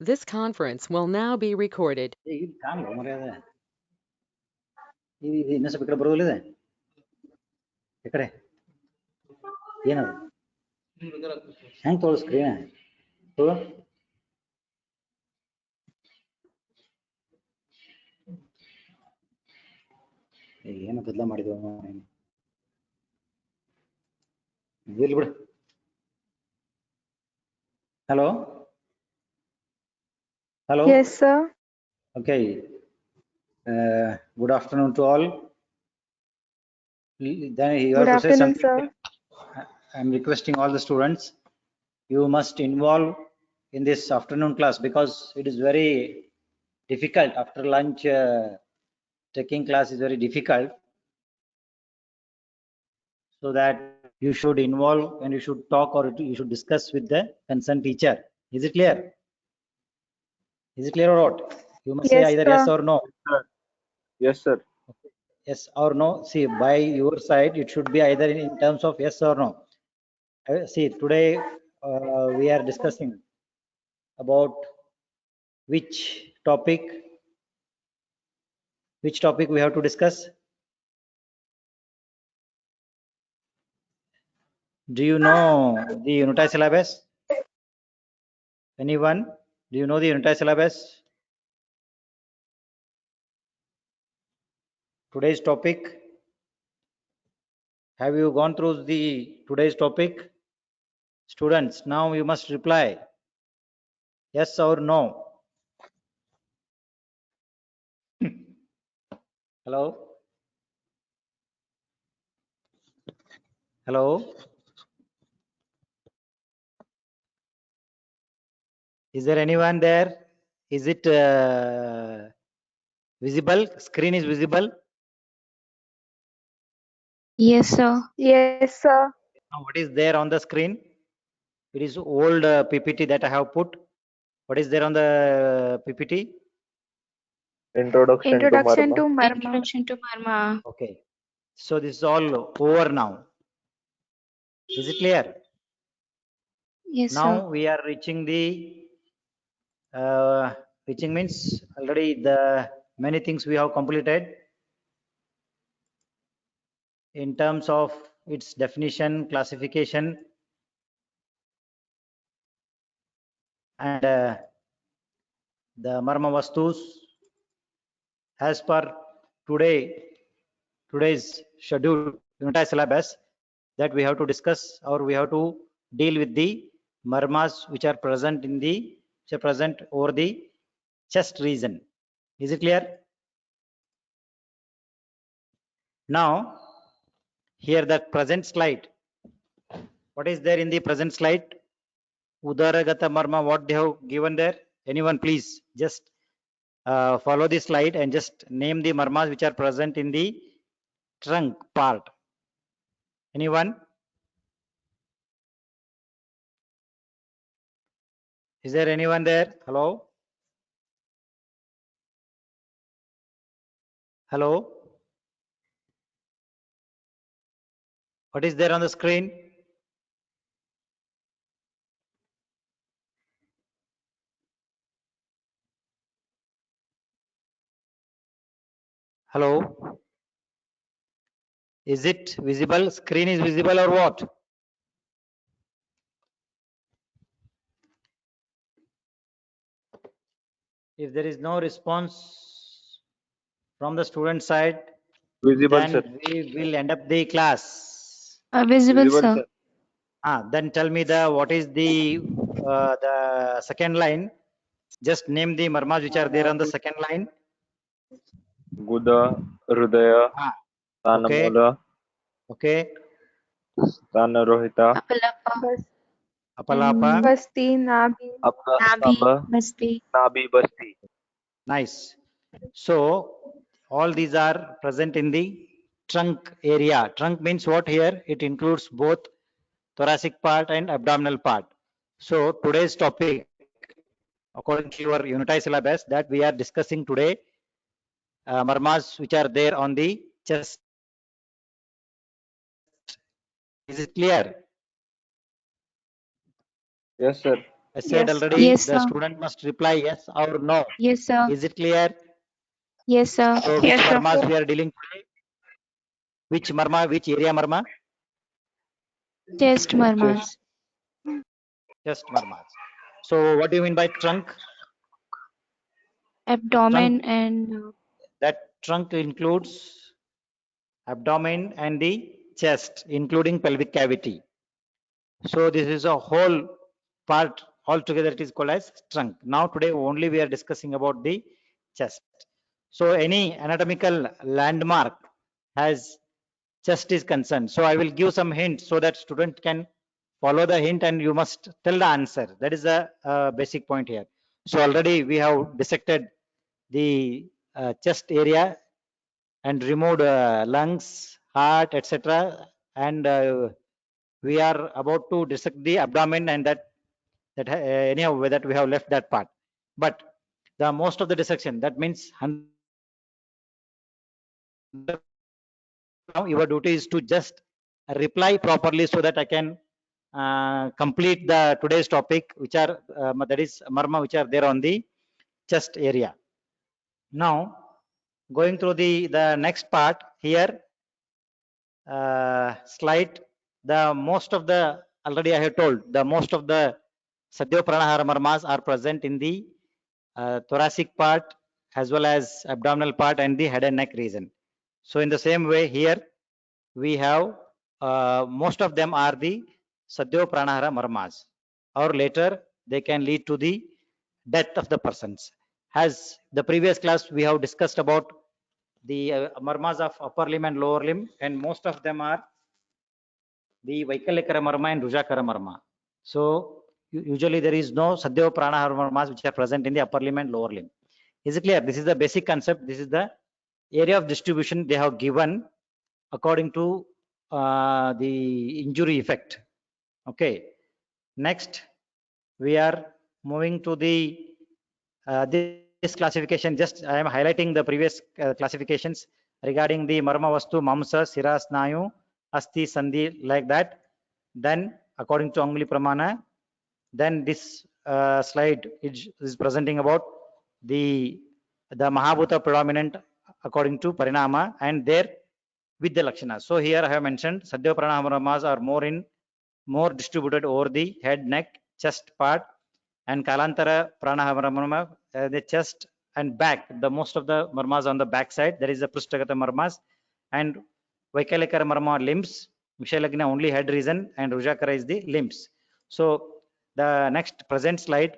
This conference will now be recorded. ಇದು ಕಾಣಲ್ಲ ಮರ್ಯಾದೆ ಇದು ಇನ್ನೂ ಸ್ವಲ್ಪ ಈ ಕಡೆ ಬರೋದಿಲ್ಲ ಈ ಕಡೆ ಏನದು ಹೆಂಗೆ ತೋಳು ಸ್ಕ್ರೀನ್ ತೋಳು ಏನು ಬದಲ ಮಾಡಿದ್ವಿ ಇಲ್ಲಿ ಬಿಡು. Hello. Hello. Yes, sir. Okay. Good afternoon to all. Then you Good have to say afternoon, something. sir. I'm requesting all the students. You must involve in this afternoon class because it is very difficult after lunch. Taking class is very difficult. So that you should involve and you should talk or you should discuss with the concerned teacher. Is it clear? Is it clear or not? You must say Yes, either sir. yes or no. Yes, sir. Yes or no. See, by your side, it should be either in terms of yes or no. See, today we are discussing about which topic we have to discuss. Do you know the unitary syllabus? Anyone? Do you know the unitary syllabus? Today's topic. Have you gone through the today's topic? Students, now you must reply yes or no. Hello? Hello? Is there anyone there? Is it visible? Screen is visible? Yes, sir. Yes, sir. Now, what is there on the screen? It is old PPT that I have put. What is there on the PPT? Introduction Introduction to to Marma. Marma. Introduction to Marma. Okay. So this is all over now. Is it clear? Yes, Now sir. we are reaching the reaching means already the many things we have completed in terms of its definition, classification, and the Marma Vastus as per today's schedule unitary syllabus that we have to discuss or we have to deal with the marmas which are present in the over the chest region. Is it clear? Now here the present slide. What is there in the present slide? Udaragata marma, what they have given there? Anyone please just follow this slide and just name the marmas which are present in the trunk part. Anyone? Is there anyone there? Hello? Hello? What is there on the screen? Hello? Is it visible? Screen is visible or what? If there is no response from the student side, Visible, then sir. we will end up the class. Visible, sir. Then tell me what is the second line. Just name the marmas which are there on the second line. Guda, Hrudaya, Okay. Tanamula, Okay. Tanarohita, Apalapa. Apalapa. Basti, Nabi. Nabi. Apna, Basti. Nabi, Basti. Nice. So all these are present in the trunk area. Trunk means what here? It includes both thoracic part and abdominal part. So today's topic, according to your unitary syllabus that we are discussing today, marmas which are there on the chest. Is it clear? Yes, sir. I said Yes, sir. already, Yes, the sir. student must reply yes or no. Yes, sir. Is it clear? Yes, sir. So which Yes, sir. marmas we are dealing today? Which marma, which area marma? Chest murmurs. Just marmas. So what do you mean by trunk? Abdomen Trunk, and that trunk includes abdomen and the chest, including pelvic cavity. So this is a whole part altogether. It is called as trunk. Now today only we are discussing about the chest. So any anatomical landmark has chest is concerned. So I will give some hints so that student can follow the hint and you must tell the answer. That is the basic point here. So already we have dissected the chest area and removed lungs, heart, etc. And we are about to dissect the abdomen, and anyhow that we have left that part. But the most of the dissection, that means 100, now your duty is to just reply properly so that I can complete the today's topic, which are that is marma, which are there on the chest area. Now going through the next part here, slide. The most of the, already I have told, the most of the Sadhya Pranahara marmas are present in the thoracic part as well as abdominal part and the head and neck region. So in the same way here, we have most of them are the Sadhya Pranahara marmas, or later they can lead to the death of the persons. As the previous class we have discussed about the marmas of upper limb and lower limb, and most of them are the Vaikalekara marma and Rujakara marma. So usually there is no Sadhya Pranahara marmas which are present in the upper limb and lower limb. Is it clear? This is the basic concept. This is the area of distribution they have given according to the injury effect. Okay. Next, we are moving to the this classification. Just I am highlighting the previous classifications regarding the marma vastu, mamsa, sira, snayu, asti, sandhi, like that. Then according to Anguli Pramana, then this slide is presenting about the Mahabhuta predominant according to Parinama and there with the Lakshanas. So here I have mentioned Sadhya Pranaharamas are more distributed over the head, neck, chest part, and Kalantara Pranahamarama, the chest and back. The most of the marmas on the back side, there is the Prushtagata marmas, and Vaikalekara marma limbs, Vishalagna only head region, and Rujakara is the limbs. So the next present slide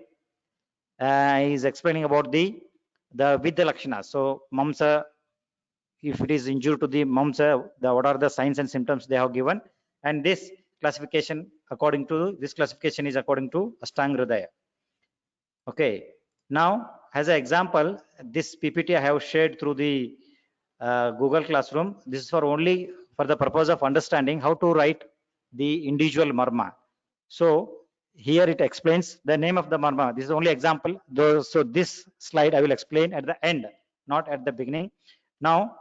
is explaining about the with the Lakshanas. So Mamsa, if it is injured to the Mamsa, what are the signs and symptoms they have given, and this classification according to this classification is according to Ashtanga Hridaya. Okay. Now, as an example, this PPT I have shared through the Google Classroom. This is for only for the purpose of understanding how to write the individual marma. So here it explains the name of the marma. This is only example. So this slide I will explain at the end, not at the beginning. Now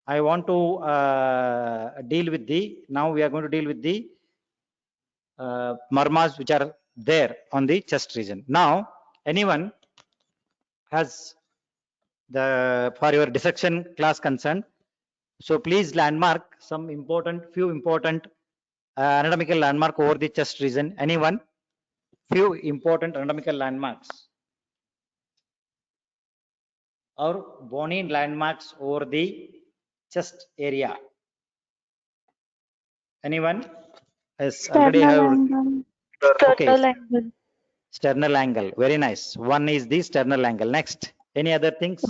I want to deal with now we are going to deal with the marmas which are there on the chest region. Now anyone has for your dissection class concerned, so please landmark some few important anatomical landmark over the chest region. Anyone? Few important anatomical landmarks or bony landmarks over the chest area. Anyone? Yes, already have. Sternal Okay. angle. Sternal angle. Very nice. One is the sternal angle. Next. Any other things?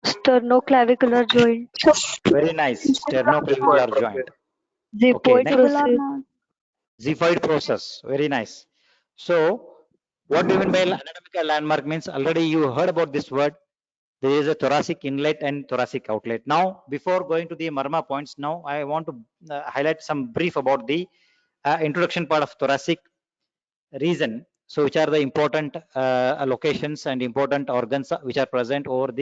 Sternoclavicular joint. Very nice. Sternoclavicular joint. Xiphoid next. process. Xiphoid process. Very nice. So, what do you mean by anatomical landmark means? Already you heard about this word. There is a thoracic inlet and thoracic outlet. Now, before going to the marma points, now I want to highlight some brief about the introduction part of thoracic region. So, which are the important locations and important organs which are present over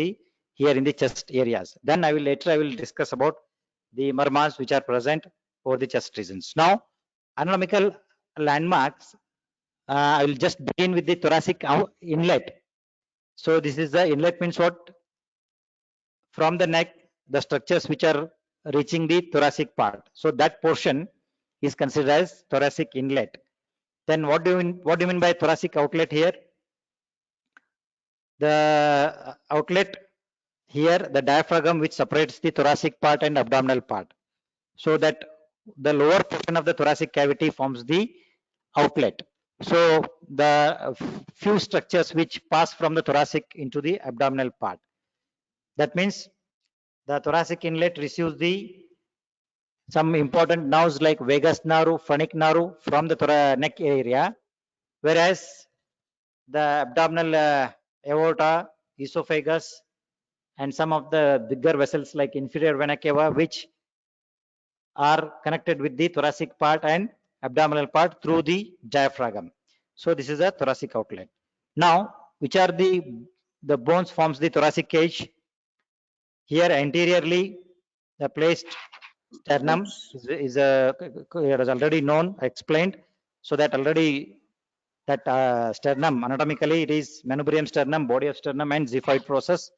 here in the chest areas. Then I will discuss about the marmas which are present over the chest regions. Now, anatomical landmarks I will just begin with the thoracic inlet. So this is the inlet means what? From the neck, the structures which are reaching the thoracic part. So that portion is considered as thoracic inlet. Then what do you mean by thoracic outlet here? The outlet here, the diaphragm which separates the thoracic part and abdominal part. So that the lower portion of the thoracic cavity forms the outlet. So the few structures which pass from the thoracic into the abdominal part. That means the thoracic inlet receives the some important nerves like vagus nerve, phrenic nerve from the neck area, whereas the abdominal aorta, esophagus, and some of the bigger vessels like inferior vena cava, which are connected with the thoracic part and abdominal part through the diaphragm. So this is a thoracic outlet. Now, which are the bones forms the thoracic cage? Here anteriorly, the placed sternum is already known, explained. So that already that sternum anatomically it is manubrium sternum, body of sternum, and xiphoid process,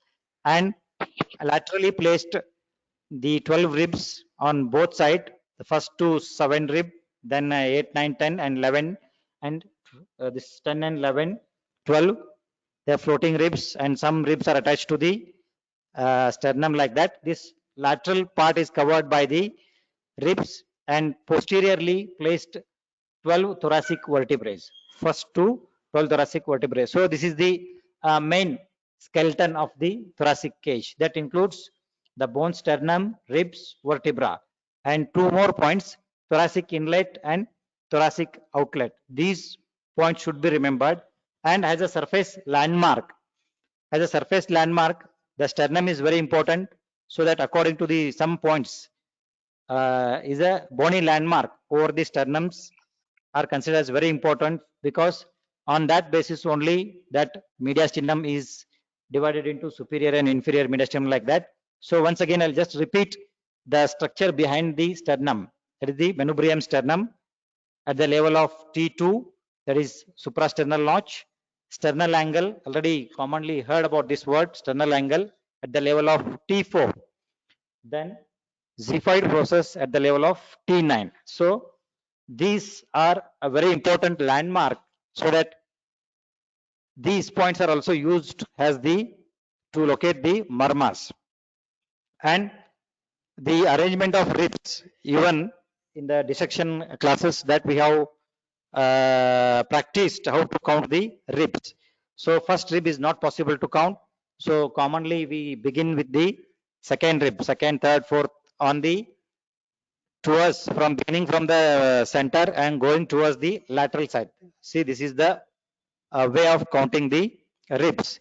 and laterally placed the 12 ribs on both sides. The first two 7 rib, then 8, 9, 10, and 11, and this 10 and 11, 12. They are floating ribs, and some ribs are attached to the sternum like that. This lateral part is covered by the ribs, and posteriorly placed 12 thoracic vertebrae. First to 12 thoracic vertebrae. So this is the main skeleton of the thoracic cage. That includes the bone, sternum, ribs, vertebra, and two more points: thoracic inlet and thoracic outlet. These points should be remembered. And as a surface landmark, the sternum is very important. So that according to the some points, is a bony landmark over the sternums are considered as very important, because on that basis only that mediastinum is divided into superior and inferior mediastinum like that. So once again, I'll just repeat the structure behind the sternum. That is the manubrium sternum at the level of T2, that is suprasternal notch. Sternal angle, already commonly heard about this word, sternal angle at the level of T4. Then xiphoid process at the level of T9. So these are a very important landmark, so that these points are also used as the to locate the marmas. And the arrangement of ribs, even in the dissection classes that we have practiced how to count the ribs. So first rib is not possible to count. So commonly we begin with the second rib, second, third, fourth on the towards from beginning from the center and going towards the lateral side. See, this is the way of counting the ribs,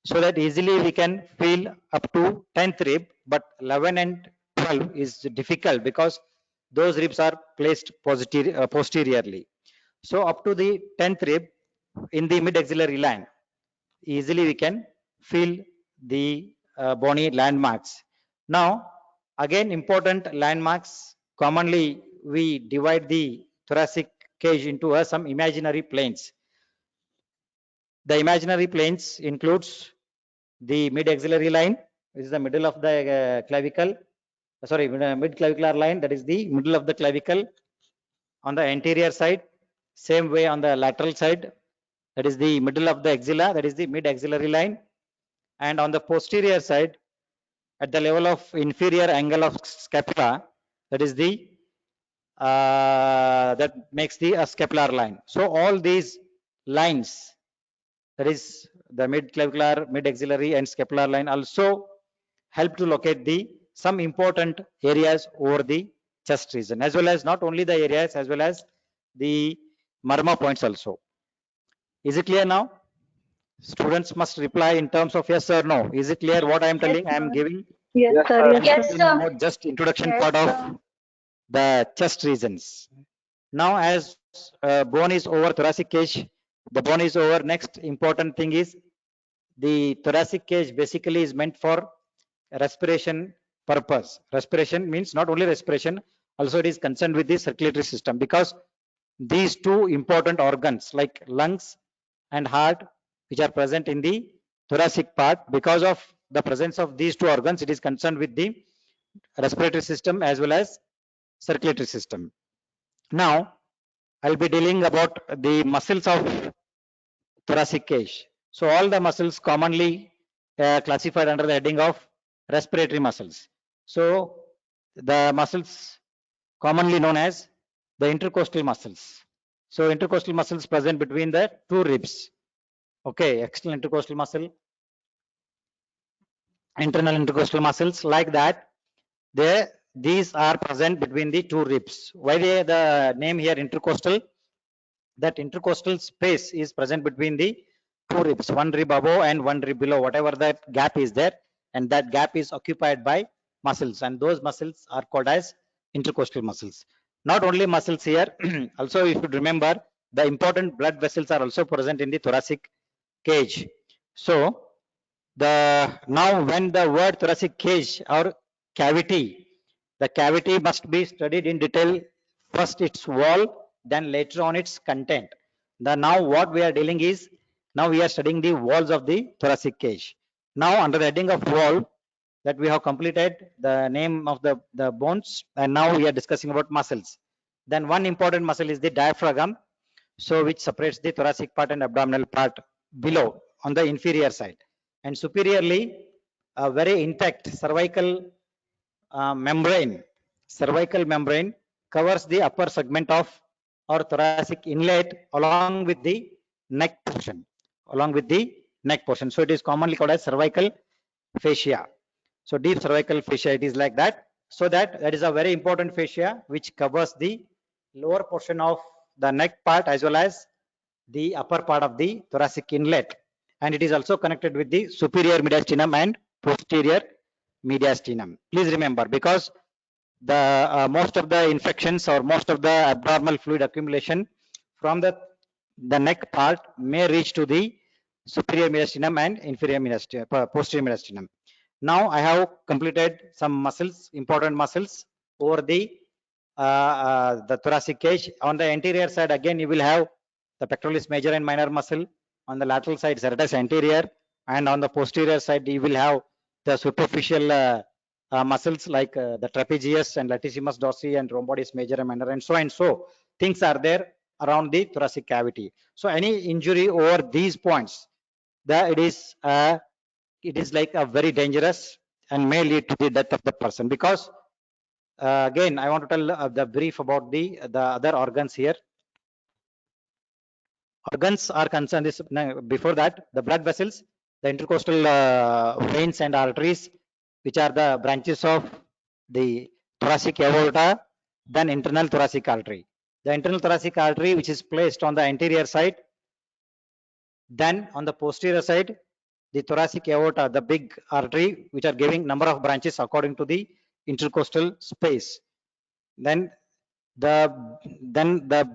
so that easily we can feel up to 10th rib, but 11 and 12 is difficult because those ribs are placed posteriorly. So up to the 10th rib in the mid axillary line, easily we can feel the bony landmarks. Now again, important landmarks, commonly we divide the thoracic cage into some imaginary planes. The imaginary planes includes the mid axillary line. This is the middle of the clavicle. Sorry, mid clavicular line, that is the middle of the clavicle on the anterior side. Same way on the lateral side, that is the middle of the axilla, that is the mid axillary line. And on the posterior side, at the level of inferior angle of scapula, that is the that makes the scapular line. So all these lines, that is the mid clavicular, mid axillary, and scapular line, also help to locate the some important areas over the chest region, as well as not only the areas, as well as the marma points also. Is it clear now? Students must reply in terms of yes or no. Is it clear what I am telling? I am giving Yes, Yes, sir. sir. Yes, sir. sir. just introduction Yes, part sir. of the chest regions. Now, as bone is over, thoracic cage, the bone is over. Next important thing is the thoracic cage basically is meant for respiration purpose. Respiration means not only respiration, also it is concerned with the circulatory system, because these two important organs like lungs and heart, which are present in the thoracic part. Because of the presence of these two organs, it is concerned with the respiratory system as well as circulatory system. Now, I'll be dealing about the muscles of thoracic cage. So all the muscles commonly classified under the heading of respiratory muscles. So the muscles commonly known as the intercostal muscles. So intercostal muscles present between the two ribs. Okay, external intercostal muscle, internal intercostal muscles, like that. These are present between the two ribs. Why the name here intercostal? That intercostal space is present between the two ribs, one rib above and one rib below, whatever that gap is there, and that gap is occupied by muscles, and those muscles are called as intercostal muscles. Not only muscles here, also you should remember the important blood vessels are also present in the thoracic cage. So now when the word thoracic cage or cavity, the cavity must be studied in detail. First its wall, then later on its content. Now what we are dealing is, now we are studying the walls of the thoracic cage. Now under the heading of wall, that we have completed the name of the bones, and now we are discussing about muscles. Then one important muscle is the diaphragm, so which separates the thoracic part and abdominal part below on the inferior side. And superiorly, a very intact cervical membrane covers the upper segment of our thoracic inlet along with the neck portion, So it is commonly called as cervical fascia. So deep cervical fascia, it is like that. So that is a very important fascia which covers the lower portion of the neck part as well as the upper part of the thoracic inlet, and it is also connected with the superior mediastinum and posterior mediastinum. Please remember, because the most of the infections or most of the abnormal fluid accumulation from the neck part may reach to the superior mediastinum and inferior mediastinum, posterior mediastinum. Now I have completed some muscles, important muscles over the thoracic cage. On the anterior side, again you will have the pectoralis major and minor muscle. On the lateral side, serratus anterior, and on the posterior side you will have the superficial muscles like the trapezius and latissimus dorsi and rhomboides major and minor, and so things are there around the thoracic cavity. So any injury over these points, it is like a very dangerous and may lead to the death of the person. Because again I want to tell the brief about the other organs here. Organs are concerned is, before that, the blood vessels, the intercostal veins and arteries, which are the branches of the thoracic aorta, then internal thoracic artery. The internal thoracic artery, which is placed on the anterior side, then on the posterior side, the thoracic aorta, the big artery, which are giving number of branches according to the intercostal space. Then the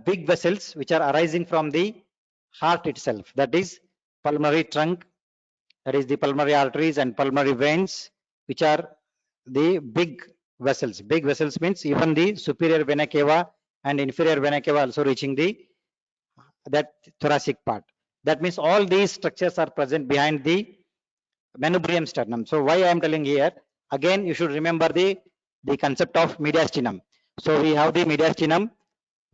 big vessels which are arising from the heart itself, that is pulmonary trunk, that is the pulmonary arteries and pulmonary veins, which are the big vessels. Big vessels means even the superior vena cava and inferior vena cava also reaching that thoracic part. That means all these structures are present behind the manubrium sternum. So why I am telling here, again you should remember the concept of mediastinum. So we have the mediastinum,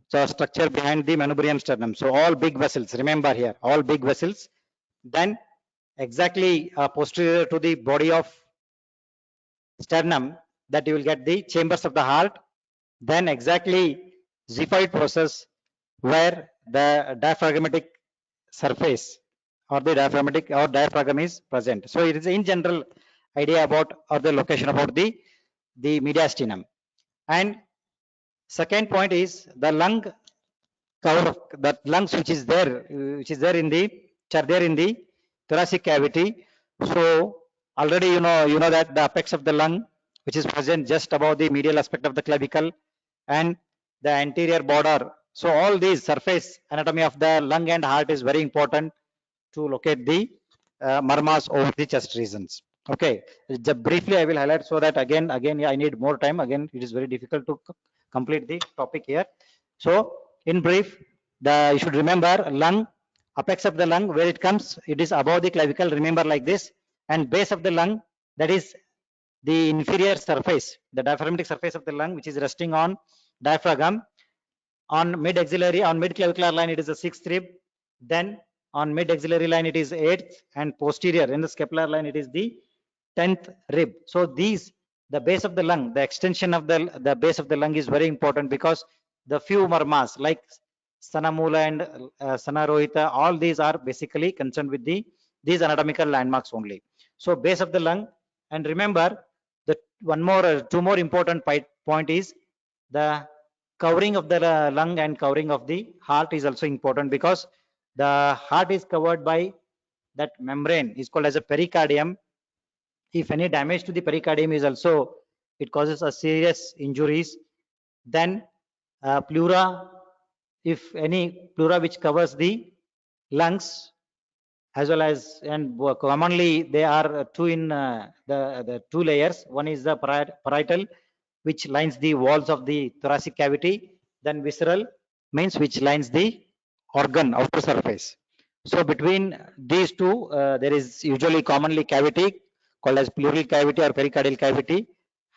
so structure behind the manubrium sternum. So all big vessels, remember here, all big vessels. Then exactly posterior to the body of sternum, that you will get the chambers of the heart. Then exactly xiphoid process, where the diaphragmatic surface or the diaphragm is present. So it is in general idea about, or the location about the mediastinum. And second point is the lung cover of that lungs, which is there in the thoracic cavity. So already you know that the apex of the lung, which is present just above the medial aspect of the clavicle and the anterior border. So all these surface anatomy of the lung and heart is very important to locate the marmas over the chest regions. Okay, just briefly I will highlight, so that again I need more time. Again, it is very difficult to complete the topic here. So in brief, you should remember lung, apex of the lung, where it comes, it is above the clavicle, remember like this, and base of the lung, that is the inferior surface, the diaphragmatic surface of the lung, which is resting on diaphragm. On mid axillary, on mid clavicular line, it is the sixth rib. Then on mid axillary line, it is eighth, and posterior in the scapular line, it is the 10th rib. So these, the base of the lung, the extension of the base of the lung is very important, because the few marmas like Sanamula and Sanarohita, all these are basically concerned with these anatomical landmarks only. So base of the lung, and remember the two more important point is the covering of the lung and covering of the heart is also important, because the heart is covered by that membrane is called as a pericardium. If any damage to the pericardium is also, it causes a serious injuries. Then pleura, if any pleura which covers the lungs, as well as, and commonly they are two in the two layers. One is the parietal, which lines the walls of the thoracic cavity. Then visceral means which lines the organ outer surface. So between these two, there is usually commonly cavity called as pleural cavity or pericardial cavity,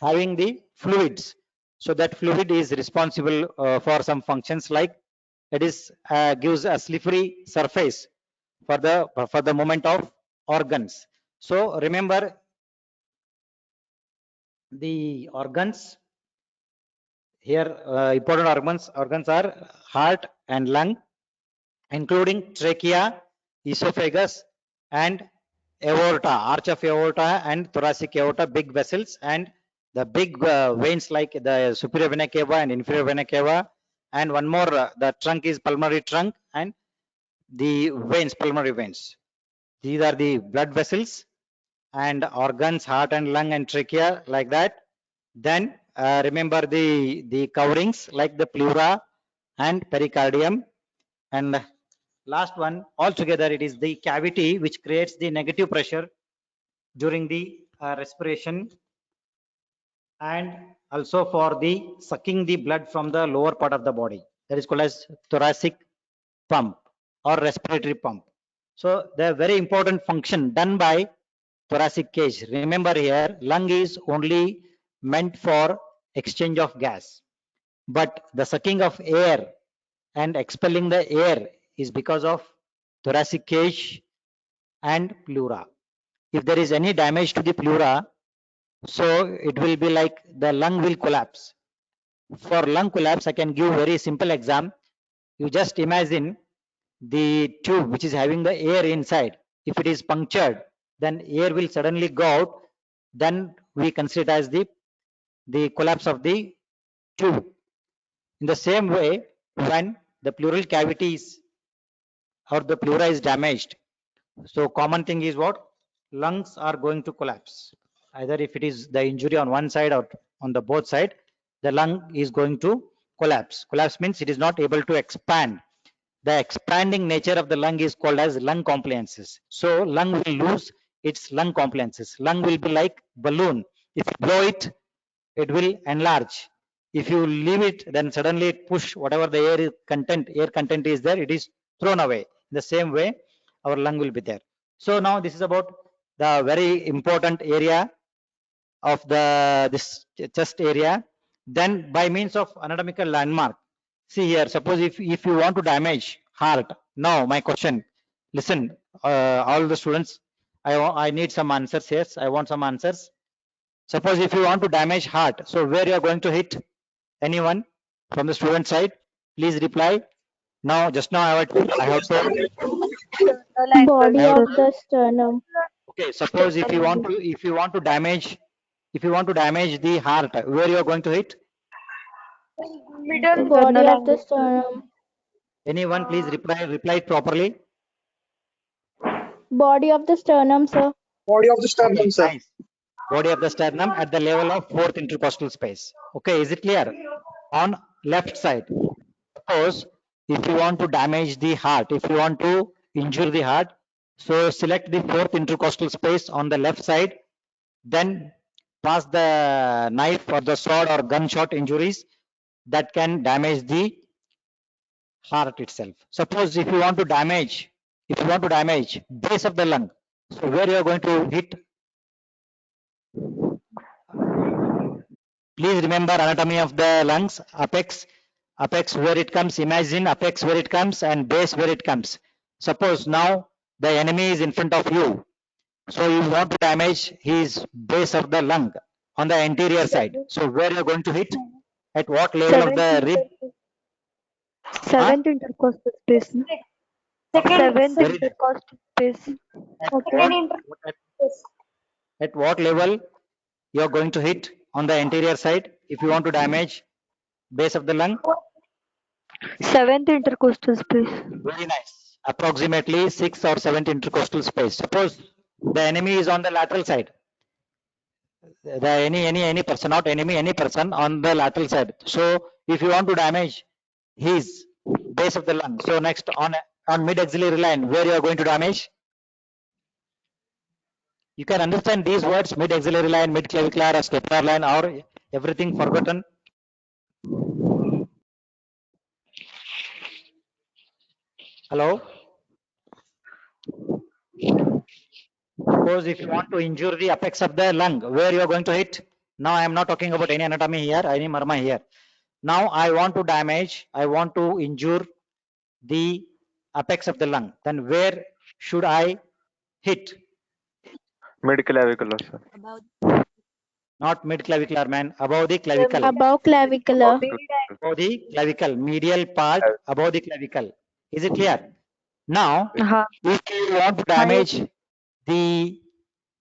having the fluids. So that fluid is responsible for some functions, like it is gives a slippery surface for the movement of organs. So remember the organs here, important organs are heart and lung, including trachea, esophagus, and aorta, arch of aorta and thoracic aorta, big vessels, and the big veins like the superior vena cava and inferior vena cava. And one more, the trunk is pulmonary trunk, and the veins, pulmonary veins. These are the blood vessels and organs, heart and lung and trachea, like that. Then remember the coverings like the pleura and pericardium. And last one, altogether it is the cavity which creates the negative pressure during the respiration, and also for the sucking the blood from the lower part of the body. That is called as thoracic pump or respiratory pump. So the very important function done by thoracic cage. Remember here, lung is only meant for exchange of gas, but the sucking of air and expelling the air is because of thoracic cage and pleura. If there is any damage to the pleura, so it will be like the lung will collapse. For lung collapse, I can give very simple exam. You just imagine the tube which is having the air inside. If it is punctured, then air will suddenly go out. Then we consider it as the collapse of the tube. In the same way, when the pleural cavities or the pleura is damaged, so common thing is what? Lungs are going to collapse. Either if it is the injury on one side or on the both side, the lung is going to collapse. Collapse means it is not able to expand. The expanding nature of the lung is called as lung compliances. So lung will lose its lung compliances. Lung will be like balloon. If you blow it, it will enlarge. If you leave it, then suddenly it push whatever the air content is there, it is thrown away. In the same way, our lung will be there. So now this is about the very important area of this chest area. Then by means of anatomical landmark, see here, suppose if you want to damage heart. Now my question, listen, all the students, I need some answers. Yes, I want some answers. Suppose if you want to damage heart, so where you are going to hit? Anyone from the student side? Please reply. Now, just now I have told. Body of the sternum. Okay, suppose if you want to damage the heart, where you are going to hit? Middle Body of the sternum. Anyone please reply it properly. Body of the sternum, sir. Body of the sternum, sir. Nice. Body of the sternum at the level of fourth intercostal space. Okay, is it clear? On left side. Suppose if you want to damage the heart, if you want to injure the heart, so select the fourth intercostal space on the left side, then pass the knife or the sword or gunshot injuries that can damage the heart itself. Suppose if you want to damage base of the lung, so where you are going to hit? Please remember anatomy of the lungs, apex where it comes, imagine apex where it comes and base where it comes. Suppose now the enemy is in front of you, so you want to damage his base of the lung on the anterior side. So where you are going to hit? At what level of the rib? Seventh intercostal space. Seventh Very- intercostal space. Okay. At what level you are going to hit on the anterior side if you want to damage base of the lung? Seventh intercostal space. Very nice. Approximately 6th or 7th intercostal space. Suppose the enemy is on the lateral side. The any person, not enemy, any person on the lateral side. So if you want to damage his base of the lung, so next on mid axillary line, where you are going to damage? You can understand these words: mid axillary line, mid clavicular, or scapular line, or everything forgotten. Hello. Suppose if you want to injure the apex of the lung, where you are going to hit? Now I am not talking about any anatomy here, any marma here. Now I want to damage, I want to injure the apex of the lung. Then where should I hit? Mid clavicular, sir. Not mid clavicular, man. Above the clavicle. Above clavicular. Above the clavicle. Medial part above the clavicle. Is it clear? Now, Uh-huh. if you want to damage the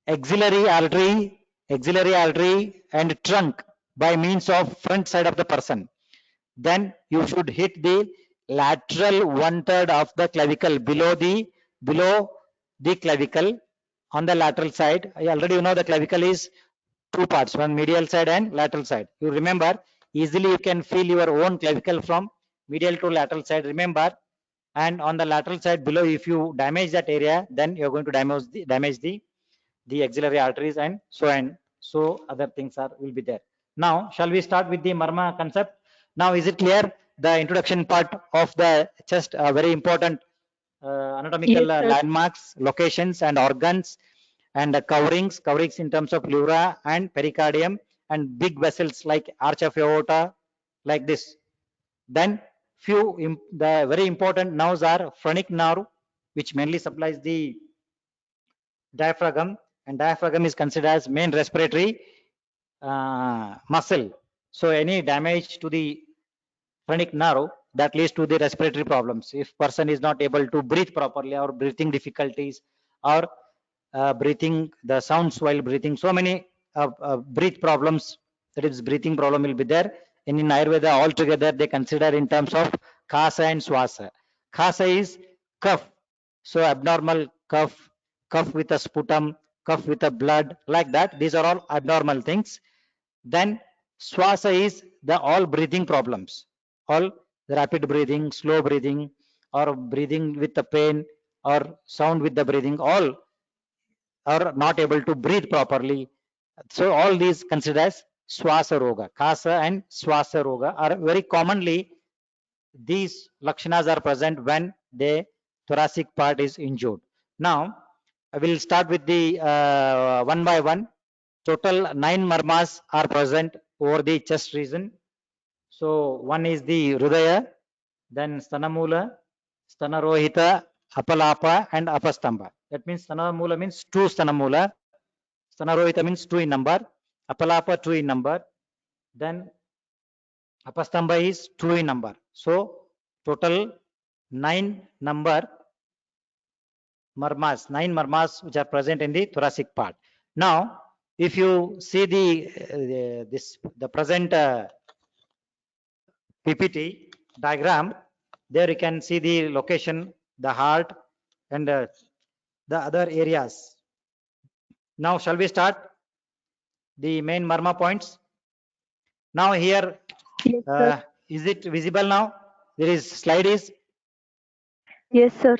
axillary artery and trunk by means of front side of the person, then you should hit the lateral 1/3 of the clavicle below the clavicle on the lateral side. I already know the clavicle is two parts, one medial side and lateral side. You remember easily, you can feel your own clavicle from medial to lateral side. Remember, and on the lateral side below, if you damage that area, then you're going to damage the axillary arteries and so other things will be there. Now, shall we start with the marma concept? Now, is it clear? The introduction part of the chest, very important anatomical Yes, sir. landmarks, locations, and organs, and coverings in terms of pleura and pericardium, and big vessels like arch of aorta, like this. Then the very important nerves are phrenic nerve, which mainly supplies the diaphragm, and diaphragm is considered as main respiratory muscle. So any damage to the phrenic nerve, that leads to the respiratory problems. If person is not able to breathe properly, or breathing difficulties, or breathing the sounds while breathing, so many breath problems, that is breathing problem will be there. And in Ayurveda altogether they consider in terms of kasa and swasa. Kasa is cough, so abnormal cough, cough with a sputum, cough with a blood, like that. These are all abnormal things. Then swasa is the all breathing problems, all rapid breathing, slow breathing, or breathing with the pain, or sound with the breathing, all are not able to breathe properly. So all these considered as swasa roga. Kasa and swasa roga are very commonly, these lakshanas are present when the thoracic part is injured. Now I will start with the one by one. Total 9 marmas are present over the chest region. So one is the Hridaya, then Stanamula, Stanarohita, Apalapa, and Apastamba. That means Stanamula means 2 Stanamula, Stanarohita means 2 in number, Apalapa 2 in number, then Apastamba is 2 in number. So total 9 marmas which are present in the thoracic part. Now, if you see the present PPT diagram, there you can see the location, the heart, and the other areas. Now, shall we start the main marma points? Now here, Yes, sir. is it visible now? There is slide is. Yes, sir.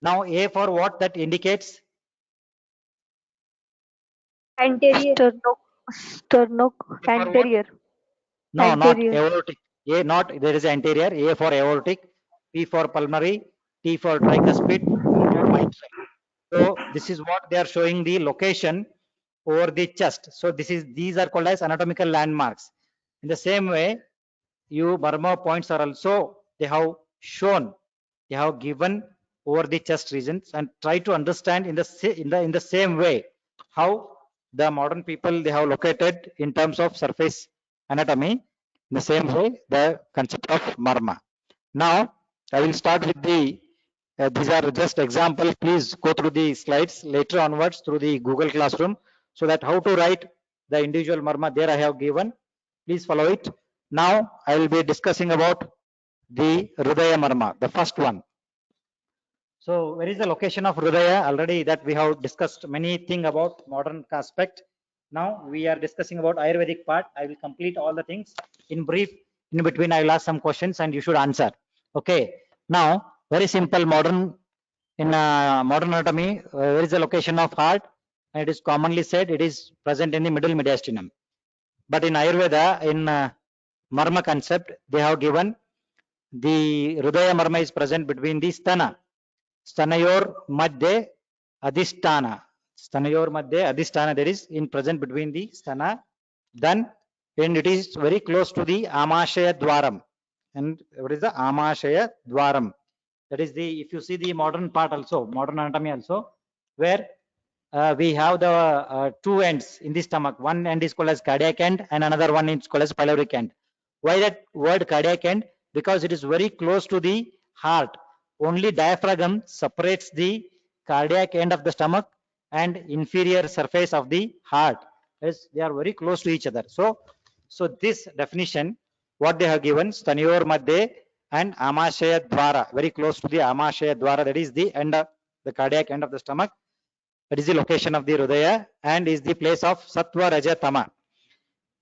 Now A for what that indicates? Anterior. Sterno what? anterior. No, Anterior. not aortic. A not, there is anterior. A for aortic. P for pulmonary, T for tricuspid, E for mitral. So this is what they are showing the location over the chest. So these are called as anatomical landmarks. In the same way, you Burma points are also they have shown, they have given over the chest regions, and try to understand in the same way how the modern people they have located in terms of surface anatomy. In the same way, the concept of Marma. Now I will start with the these are just examples. Please go through the slides later onwards through the Google Classroom, so that how to write the individual Marma there I have given. Please follow it. Now I will be discussing about the Hridaya Marma, the first one. So where is the location of Hridaya? Already that we have discussed many things about modern aspect. Now we are discussing about Ayurvedic part. I will complete all the things in brief. In between I will ask some questions and you should answer. Okay. Now very simple modern in modern anatomy. Where is the location of heart? And it is commonly said it is present in the middle mediastinum. But in Ayurveda, in Marma concept, they have given the Hridaya Marma is present between the stana. Stanayor Madhye Adhisthana. Stanayor Madhye Adhisthana, that is in present between the stana. Then when it is very close to the Amashaya Dwaram. And what is the Amashaya Dwaram? That is the, if you see the modern part also, modern anatomy also, where we have the two ends in the stomach. One end is called as cardiac end and another one is called as pyloric end. Why that word cardiac end? Because it is very close to the heart. Only diaphragm separates the cardiac end of the stomach and inferior surface of the heart. Yes, they are very close to each other. So this definition, what they have given, Staniyor Madhye and Amashaya Dwara, very close to the Amashaya Dwara, that is the end of the cardiac end of the stomach. That is the location of the Hridaya and is the place of Sattva, Raja, Tama.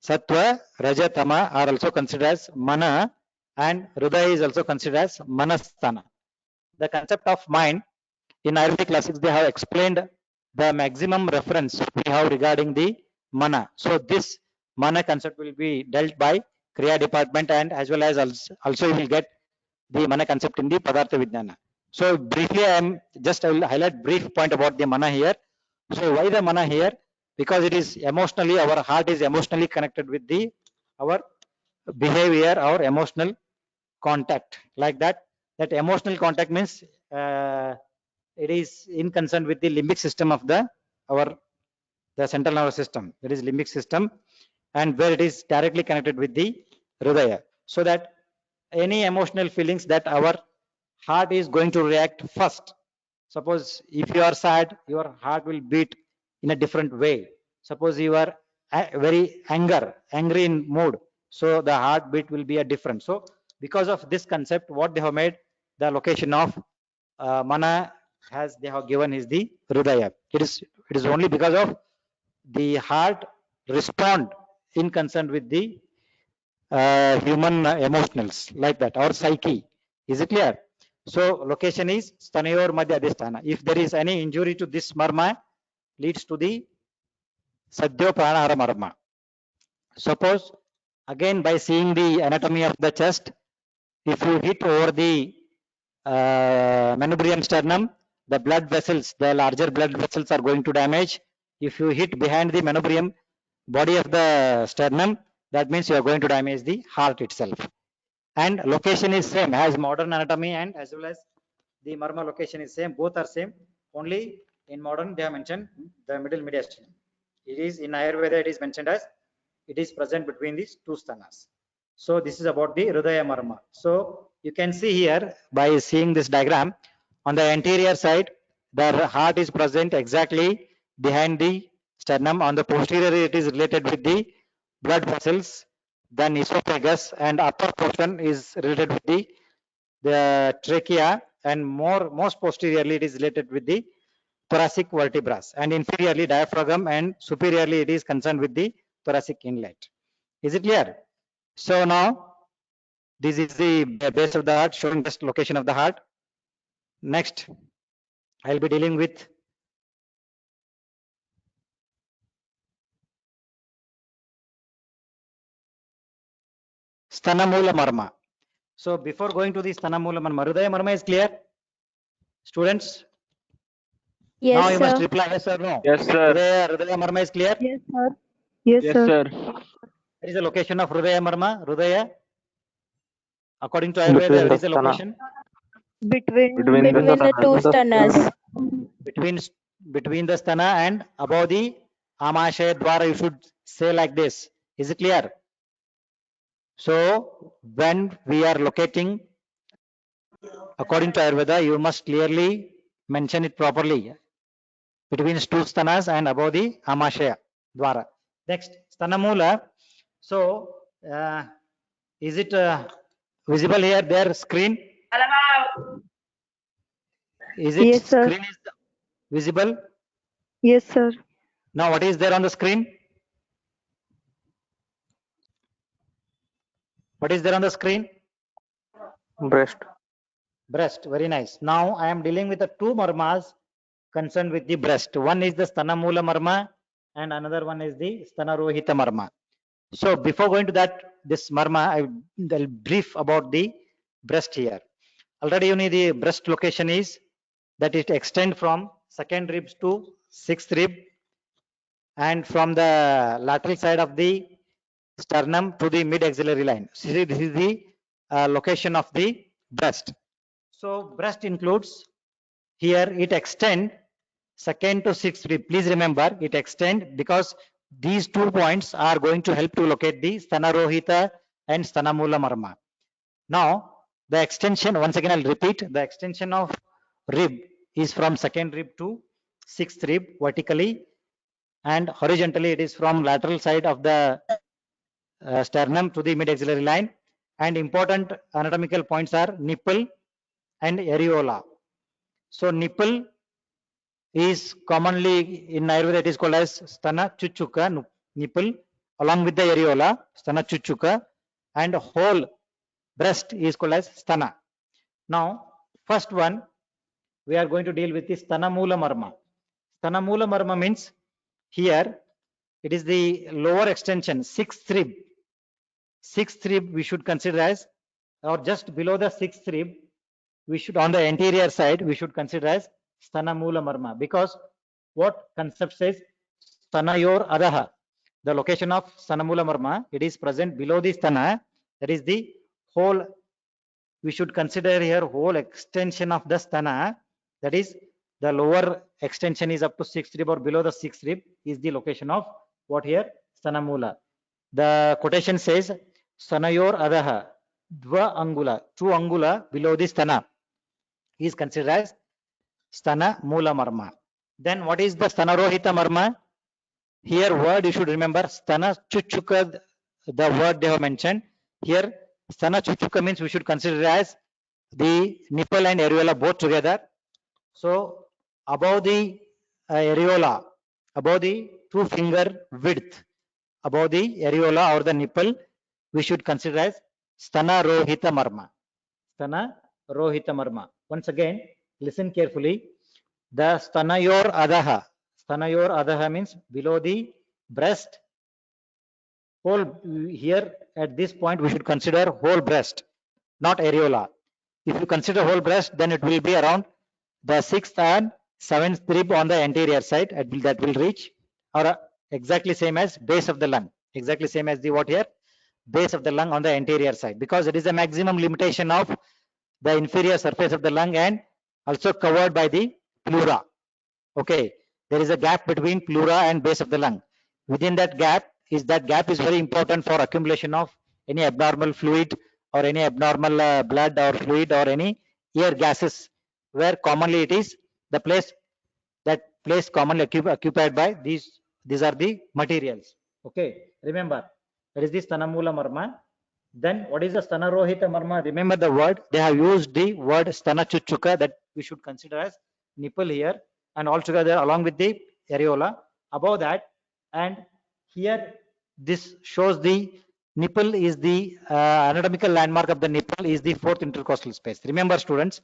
Sattva, Raja, Tama are also considered as Mana, and Hridaya is also considered as Manasthana. The concept of mind in Ayurvedic classics, they have explained the maximum reference we have regarding the Mana. So this Mana concept will be dealt by Kriya department, and as well as also you will get the Mana concept in the Padartha Vijnana. So briefly, I will highlight brief point about the Mana here. So why the Mana here? Because it is emotionally, our heart is emotionally connected with the our behavior, our emotional contact, like that. That emotional contact means it is in concern with the limbic system of the central nervous system. That is limbic system, and where it is directly connected with the Hridaya. So that any emotional feelings that our heart is going to react first. Suppose if you are sad, your heart will beat in a different way. Suppose you are very angry in mood, so the heartbeat will be a different. So because of this concept, what they have made the location of Mana has they have given is the Hridaya. It is only because of the heart respond in concern with the human emotionals, like that, or psyche. Is it clear? So location is Stanayor Madhya Adhisthana. If there is any injury to this marma, leads to the Sadhyo Pranahara Marma. Suppose again by seeing the anatomy of the chest, if you hit over the manubrium sternum, the blood vessels, the larger blood vessels are going to damage. If you hit behind the manubrium body of the sternum, that means you are going to damage the heart itself. And location is same as modern anatomy, and as well as the marma location is same. Both are same. Only in modern they have mentioned the middle mediastinum. It is in Ayurveda it is mentioned as it is present between these two sthanas. So this is about the Hridaya Marma. So you can see here by seeing this diagram, on the anterior side, the heart is present exactly behind the sternum. On the posterior, it is related with the blood vessels. Then esophagus and upper portion is related with the trachea, and most posteriorly it is related with the thoracic vertebrae, and inferiorly diaphragm, and superiorly it is concerned with the thoracic inlet. Is it clear? So now this is the base of the heart, showing the location of the heart. Next, I'll be dealing with Stanamula Marma. So before going to the Stana Mula Marma, Hrudaya Marma is clear? Students, now Yes, you must sir. reply yes or no. Yes, sir. Hrudaya Marma is clear? Yes, sir. Yes, Yes, sir. sir. Where is the location of Hrudaya Marma? Hrudaya? According to Ayurveda, Between where the is the stana. location? Between Between Between the two stanas. Between, between the Stana and above the Amashaya Dwara, you should say like this. Is it clear? So when we are locating, according to Ayurveda, you must clearly mention it properly. Between two stanas and above the Amashaya Dwara. Next, Stana Mula. So, is it visible here, their screen? Is it Yes, sir. screen is visible? Yes, sir. Now, what is there on the screen? What is there on the screen? Breast. Breast. Very nice. Now, I am dealing with the two marmas concerned with the breast. One is the Stana Mula Marma and another one is the Stana Rohita Marma. So before going to that, this marma, I'll brief about the breast here. Already you know the breast location is that it extend from second ribs to sixth rib and from the lateral side of the sternum to the mid axillary line. So this is the location of the breast. So breast includes here it extend second to sixth rib. Please remember it extend because these 2 points are going to help to locate the Stana Rohita and Stana Mula Marma. Now the extension, once again I'll repeat, the extension of rib is from second rib to sixth rib vertically, and horizontally it is from lateral side of the sternum to the mid axillary line. And important anatomical points are nipple and areola. So nipple is commonly in Ayurveda it is called as Stana Chuchuka nipple, along with the areola, Stana Chuchuka, and whole breast is called as Stana. Now, first one we are going to deal with is Stana Mula Marma. Stana Mula Marma means here it is the lower extension, sixth rib. Sixth rib we should consider as, or just below the sixth rib, we should on the anterior side we should consider as Stana Mula Marma, because what concept says Stanayor Adaha, the location of Stana Mula Marma, it is present below the stana, that is the whole, we should consider here whole extension of the stana, that is the lower extension is up to sixth rib or below the sixth rib is the location of what here Stana Mula. The quotation says Stanayor Adaha Dva Angula, 2 angula below the stana is considered as Stana Mula Marma. Then what is the Stana Rohita Marma? Here word you should remember Stana Chuchuka, the word they have mentioned. Here Stana Chuchuka means we should consider as the nipple and areola both together. So above the areola, above the 2 finger width, above the areola or the nipple, we should consider as Stana Rohita Marma. Stana Rohita Marma. Once again, listen carefully. The Stanayor Adaha. Stanayor Adaha means below the breast. Whole here at this point we should consider whole breast, not areola. If you consider whole breast, then it will be around the sixth and seventh rib on the anterior side that will reach, or exactly same as base of the lung. Exactly same as the what here? Base of the lung on the anterior side, because it is the maximum limitation of the inferior surface of the lung and also covered by the pleura. Okay, there is a gap between pleura and base of the lung. Within that gap is very important for accumulation of any abnormal fluid or any abnormal blood or fluid or any air gases, where commonly it is the place, that place commonly occupied by these are the materials. Okay, remember that is the Stana Mula Marma. Then what is the Stana Rohita Marma? Remember the word, they have used the word Stana Chuchuka, that we should consider as nipple here, and altogether along with the areola above that. And here this shows the nipple is the anatomical landmark of the nipple is the fourth intercostal space. Remember students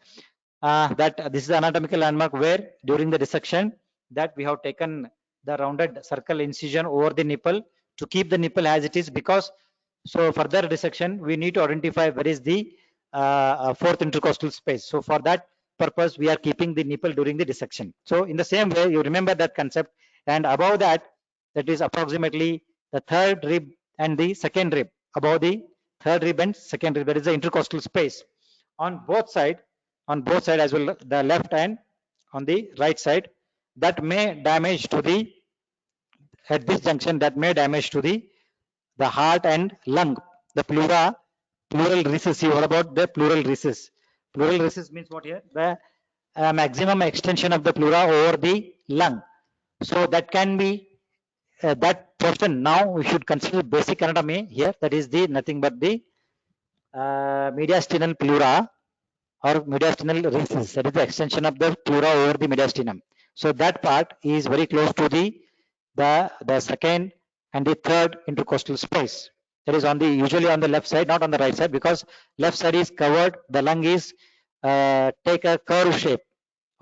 that this is the anatomical landmark where during the dissection that we have taken the rounded circle incision over the nipple to keep the nipple as it is, because so further dissection we need to identify where is the fourth intercostal space. So for that purpose, we are keeping the nipple during the dissection. So in the same way, you remember that concept, and above that, that is approximately the third rib and the second rib. Above the third rib and second rib, there is the intercostal space on both side as well, the left and on the right side. That may damage to the, at this junction, that may damage to the heart and lung, the pleura, pleural recess. You heard about the pleural recess. Pleural recess means what here? The maximum extension of the pleura over the lung. So that can be that portion. Now we should consider basic anatomy here. That is the nothing but the mediastinal pleura or mediastinal recess. That is the extension of the pleura over the mediastinum. So that part is very close to the second and the third intercostal space. That is on the usually on the left side, not on the right side, because left side is covered. The lung is take a curve shape.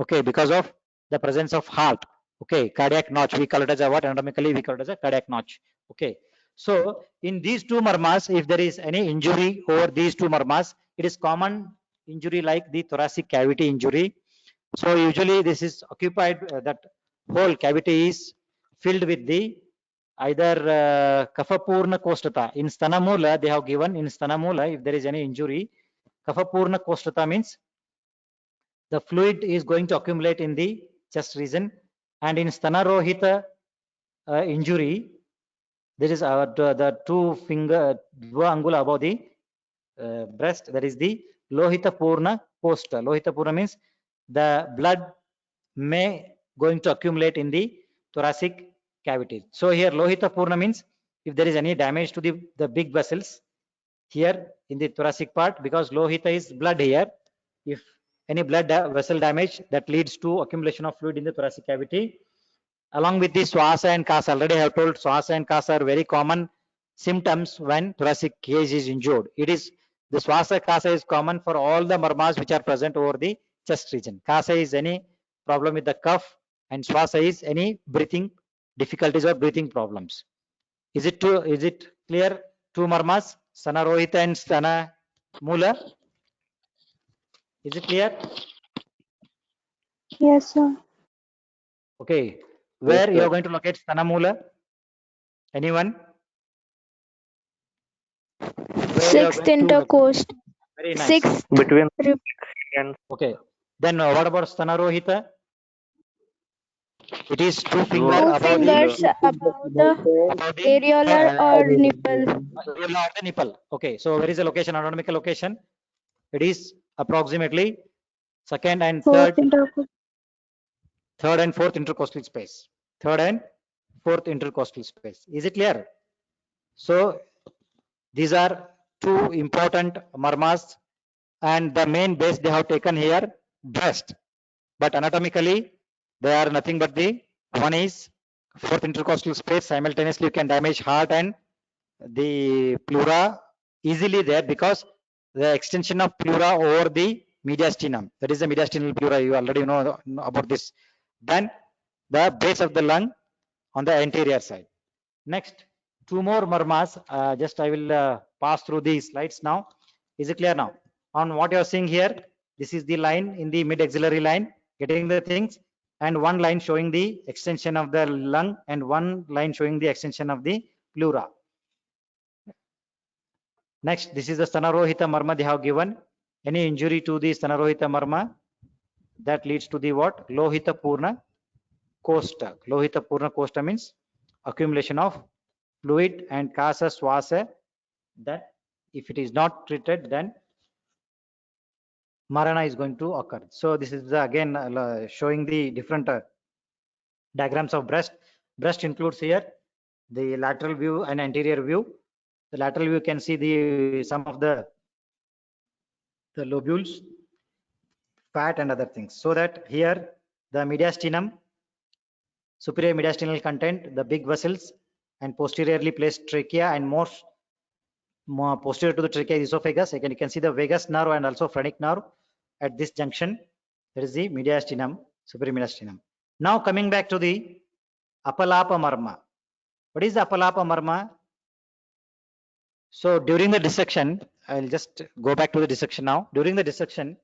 Okay, because of the presence of heart. Okay, cardiac notch. We call it as a what? Anatomically, we call it as a cardiac notch. Okay. So in these two marmas, if there is any injury over these two marmas, it is common injury like the thoracic cavity injury. So usually this is occupied, that whole cavity is filled with the either Kaphapurna Kostata. In Stanamula, they have given in Stanamula, if there is any injury, Kaphapurna Kostata means the fluid is going to accumulate in the chest region. And in Stanarohita injury, there is the two finger, dua angula above the breast, that is the Lohita Purna Kosta. Lohita Purna means the blood may going to accumulate in the thoracic cavity. So here Lohita Purna means if there is any damage to the big vessels here in the thoracic part, because Lohita is blood here. If any blood vessel damage, that leads to accumulation of fluid in the thoracic cavity. Along with the Swasa and Kasa, already I have told Swasa and Kasa are very common symptoms when thoracic cage is injured. It is the Swasa Kasa is common for all the marmas which are present over the chest region. Kasa is any problem with the cough, and Swasa is any breathing difficulties or breathing problems. Is it clear? Two marmas, Stanarohita and Stanamula. Is it clear? Yes, sir. Okay. Where you are going to locate Stanamula? Anyone? Sixth intercost. Very nice. Sixth Between rib. and Okay. Then what about Stanarohita? It is two fingers Two above fingers above the areolar or nipple. the nipple. Okay. So where is the location? Anatomical location? It is approximately second and Fourth third intercost. and fourth intercostal space. Third and fourth intercostal space. Is it clear? So these are two important marmas, and the main base they have taken here, breast. But anatomically, they are nothing but the one is fourth intercostal space. Simultaneously, you can damage heart and the pleura easily there, because the extension of pleura over the mediastinum, that is the mediastinal pleura, you already know about this. Then the base of the lung on the anterior side. Next, two more marmas. Just I will pass through these slides now. Is it clear now? On what you are seeing here, this is the line in the mid axillary line, getting the things, and one line showing the extension of the lung and one line showing the extension of the pleura. Next, this is the Stanarohita marma they have given. Any injury to the Stanarohita marma, that leads to the what? Lohita Purna Kosta. Lohita Purna Kosta means accumulation of fluid, and Kasa Swasa, that if it is not treated, then Marana is going to occur. So this is again showing the different diagrams of breast. Breast includes here the lateral view and anterior view. The lateral view can see some of the lobules, fat and other things. So that here the mediastinum, superior mediastinal content, the big vessels, and posteriorly placed trachea, and more posterior to the trachea is esophagus. Again, you can see the vagus nerve and also phrenic nerve at this junction. That is the mediastinum, superior mediastinum. Now coming back to the Apalapa marma. What is the Apalapa marma? So during the dissection, I'll just go back to the dissection now. During the dissection,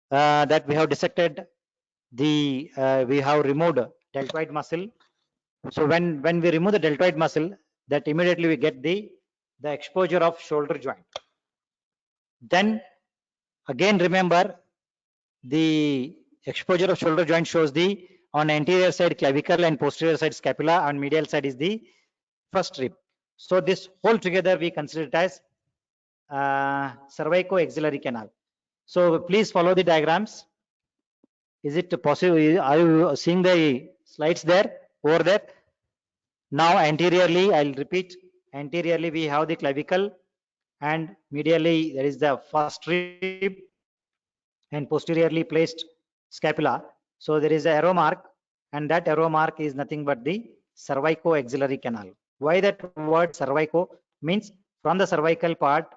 that we have dissected we have removed deltoid muscle. So when we remove the deltoid muscle, that immediately we get the exposure of shoulder joint. Then again remember, the exposure of shoulder joint shows the on anterior side clavicle and posterior side scapula, on medial side is the first rib. So this whole together we consider it as cervico-axillary canal. So please follow the diagrams. Is it possible? Are you seeing the slides there over there? Now anteriorly, I'll repeat. Anteriorly we have the clavicle, and medially there is the first rib, and posteriorly placed scapula. So there is an arrow mark, and that arrow mark is nothing but the cervico-axillary canal. Why that word cervico? Means from the cervical part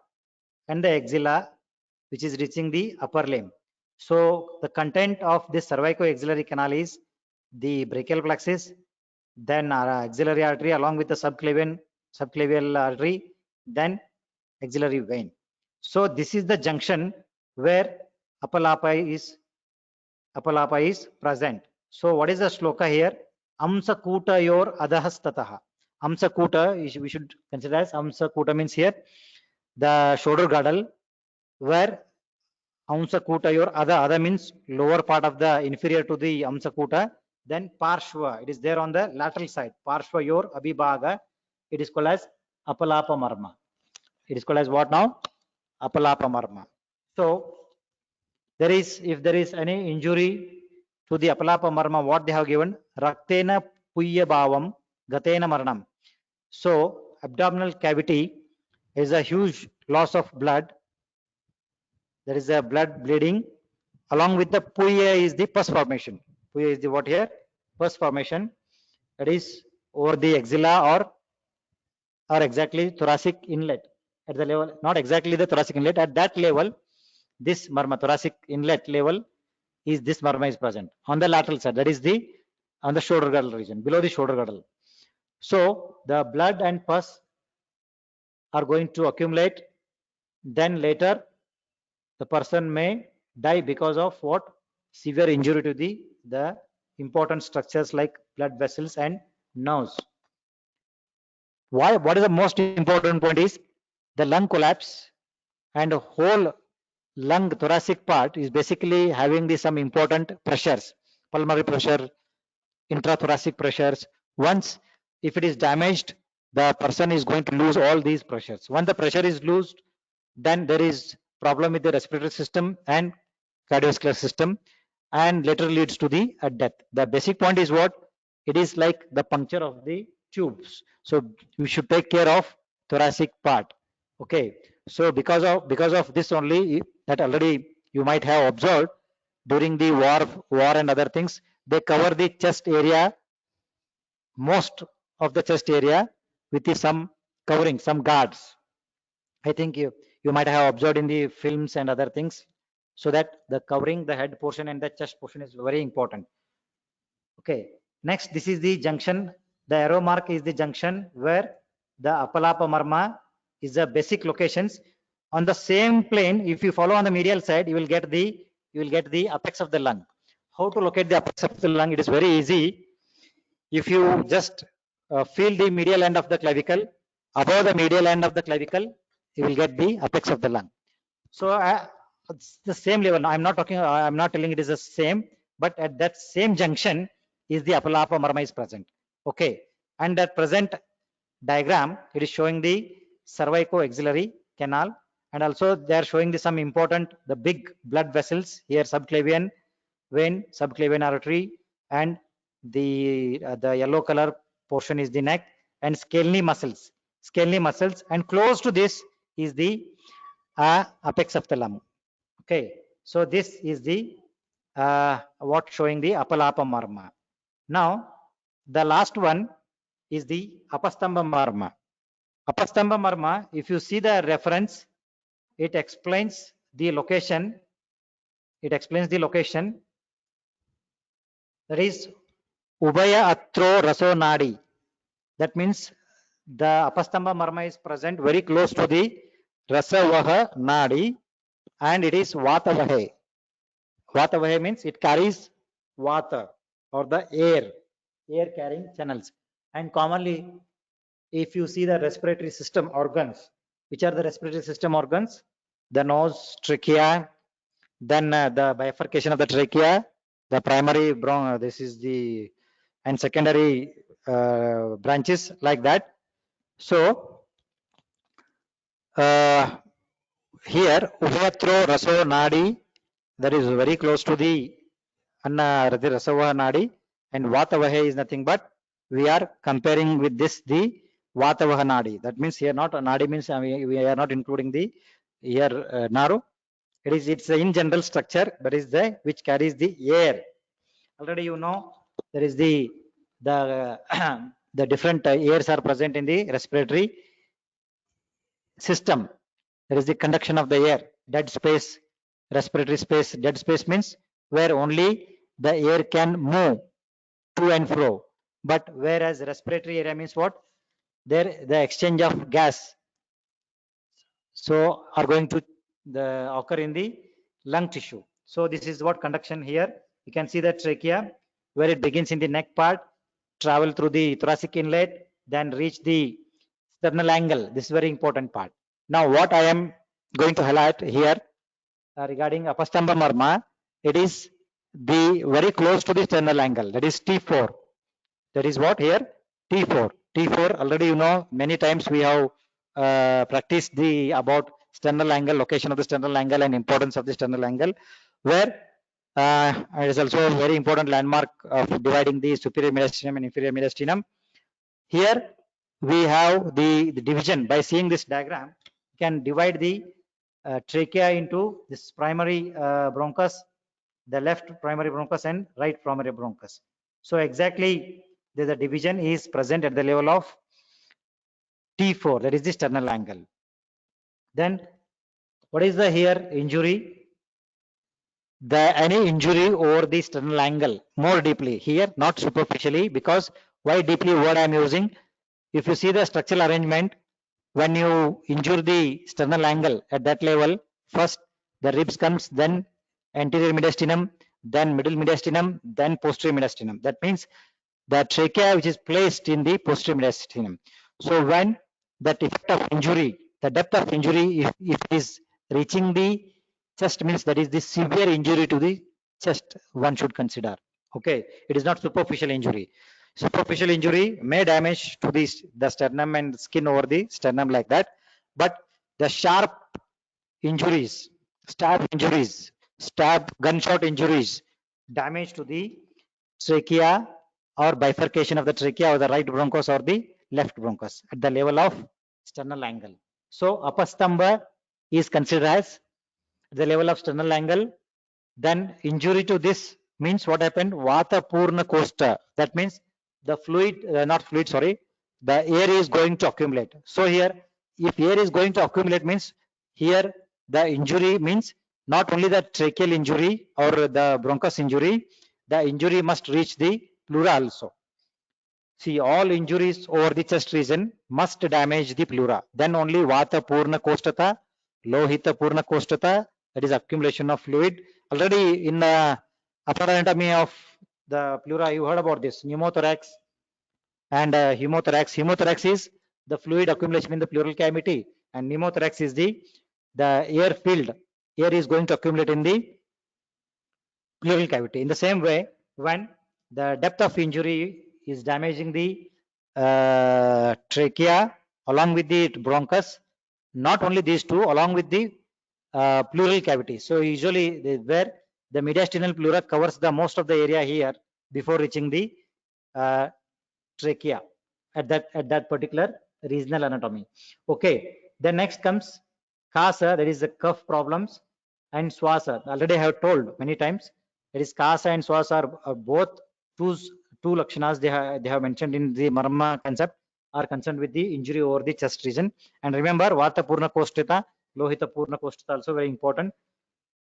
and the axilla, which is reaching the upper limb. So the content of this cervico-axillary canal is the brachial plexus, then axillary artery along with the subclavial artery, then axillary vein. So this is the junction where apalapa is present. So what is the shloka here? Amsakuta yor adahastataha. Amsakuta, we should consider as Amsakuta means here the shoulder girdle, where Amsakuta yor ada means lower part of the inferior to the Amsakuta. Then Parshva, it is there on the lateral side. Parshva yor abhibaga, it is called as apalapa marma. It is called as what now? Apalapa marma. So there is, if there is any injury to the apalapa marma, what they have given? Raktena puyya bhavam gatena maranam. So abdominal cavity is a huge loss of blood. There is a blood bleeding. Along with the puyya is the pus formation. Puyya is the what here? Pus formation. That is over the axilla or exactly thoracic inlet at the level, not exactly the thoracic inlet. At that level, this marma, thoracic inlet level, is this marma is present on the lateral side. That is the on the shoulder girdle region, below the shoulder girdle. So the blood and pus are going to accumulate. Then later, the person may die because of what? Severe injury to the important structures like blood vessels and nerves. Why? What is the most important point is the lung collapse, and the whole lung thoracic part is basically having some important pressures, pulmonary pressure, intrathoracic pressures. Once if it is damaged, the person is going to lose all these pressures. Once the pressure is lost, then there is problem with the respiratory system and cardiovascular system, and later leads to the death. The basic point is what? It is like the puncture of the tubes. So we should take care of thoracic part. Okay. So because of this only, that already you might have observed during the war and other things, they cover the chest area, most of the chest area, with some covering, some guards. I think you might have observed in the films and other things, so that the covering the head portion and the chest portion is very important. Okay. Next, this is the junction. The arrow mark is the junction where the apalapa marma is the basic locations. On the same plane, if you follow on the medial side, you will get the apex of the lung. How to locate the apex of the lung? It is very easy. If you just feel the medial end of the clavicle, above the medial end of the clavicle, you will get the apex of the lung. So it's the same level. I'm not telling it is the same, but at that same junction is the apalapa marma is present. Okay. And that present diagram, it is showing the cervico-axillary canal, and also they are showing some important, the big blood vessels here, subclavian vein, subclavian artery, and the yellow color portion is the neck, and scalene muscles, and close to this is the apex of the lung. Okay. So this is the what showing the apalapa marma. Now the last one is the apastamba marma. Apastamba marma, if you see the reference, it explains the location. That is Ubaya Atro Raso Nadi. That means the apastamba marma is present very close to the Rasavaha Nadi, and it is Vatavahe. Vatavahe means it carries water or the air carrying channels. And commonly, if you see the respiratory system organs, which are the respiratory system organs? The nose, trachea, then the bifurcation of the trachea, the primary this is the, and secondary branches like that. So here Ubhayatro Raso Nadi, that is very close to the Anna Rasava Nadi, and Vatavahe is nothing but we are comparing with this the Vatavaha Nadi. That means here not Nadi means we are not including the here Naru. It's in general structure, that is the which carries the air. Already you know there is the the different airs are present in the respiratory system. There is the conduction of the air, dead space, respiratory space. Dead space means where only the air can move to and fro. But whereas respiratory area means what? There the exchange of gas so are going to occur in the lung tissue. So this is what conduction here. You can see the trachea where it begins in the neck part, travel through the thoracic inlet, then reach the sternal angle. This is very important part. Now what I am going to highlight here regarding apastamba marma, it is the very close to the sternal angle, that is T4. That is what here? T4. T4 already you know many times we have practiced the about sternal angle, location of the sternal angle and importance of the sternal angle, where it is also a very important landmark of dividing the superior mediastinum and inferior mediastinum. Here we have the division by seeing this diagram. You can divide the trachea into this primary bronchus, the left primary bronchus and right primary bronchus. So exactly the division is present at the level of T4, that is the sternal angle. Then what is the here injury? Any injury over the sternal angle more deeply here, not superficially, because why deeply word I am using? If you see the structural arrangement, when you injure the sternal angle at that level, first the ribs comes, then anterior mediastinum, then middle mediastinum, then posterior mediastinum. That means the trachea which is placed in the posterior mediastinum. So when that effect of injury, the depth of injury, if it is reaching the chest, means that is the severe injury to the chest, one should consider. Okay, it is not superficial injury. Superficial injury may damage to the sternum and skin over the sternum like that, but the sharp injuries, stab injuries, gunshot injuries, damage to the trachea or bifurcation of the trachea or the right bronchus or the left bronchus at the level of sternal angle. So apastamba is considered as the level of sternal angle. Then injury to this means what happened? Vata Purna Kosta. That means the fluid, not fluid, sorry, the air is going to accumulate. So here, if air is going to accumulate means here the injury means not only the tracheal injury or the bronchus injury, the injury must reach the pleura also. See, all injuries over the chest region must damage the pleura. Then only Vata Purna Kostata, Lohita Purna Kostata, that is accumulation of fluid. Already in the upper anatomy of the pleura, you heard about this pneumothorax and hemothorax. Hemothorax is the fluid accumulation in the pleural cavity, and pneumothorax is the air filled. Air is going to accumulate in the pleural cavity. In the same way, when the depth of injury is damaging the trachea along with the bronchus, not only these two, along with the pleural cavity. So usually where the mediastinal pleura covers the most of the area here before reaching the trachea at that particular regional anatomy. Okay, then next comes kasa, that is the cough problems, and swasa. Already I have told many times, that is kasa and swasa are both two lakshanas they have mentioned in the marma concept are concerned with the injury over the chest region. And remember vata purna kostata, lohita purna kostata also very important.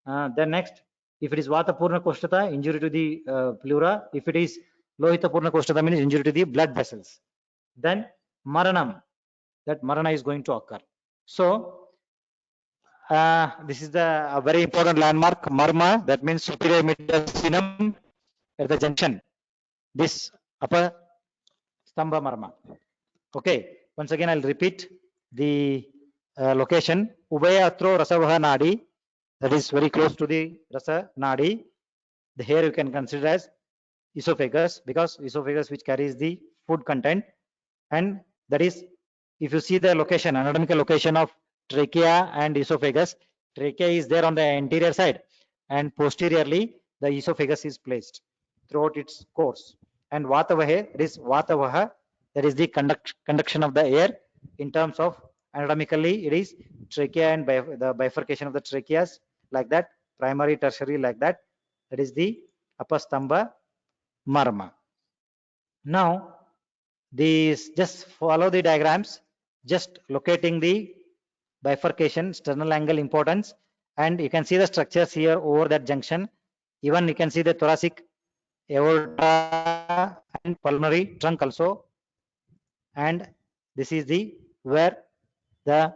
Then next, if it is vata purna kostata, injury to the pleura. If it is lohita purna kostata, means injury to the blood vessels. Then maranam, that marana is going to occur. So this is a very important landmark, Marma, that means superior mediastinum at the junction. This upper Stambha Marma. Okay, once again I'll repeat the location. Ubaya Atro Rasavaha Nadi, that is very close to the Rasa Nadi. Here you can consider as esophagus, because esophagus which carries the food content, and that is, if you see the location, anatomical location of trachea and esophagus, trachea is there on the anterior side and posteriorly the esophagus is placed throughout its course. And vatavaha, it is vatavaha, that is the conduction of the air. In terms of anatomically, it is trachea and the bifurcation of the tracheas, like that, primary, tertiary, like that. That is the apastamba marma. Now, these, just follow the diagrams, just locating the bifurcation, sternal angle importance, and you can see the structures here over that junction. Even you can see the thoracic aorta and pulmonary trunk also. And this is the where the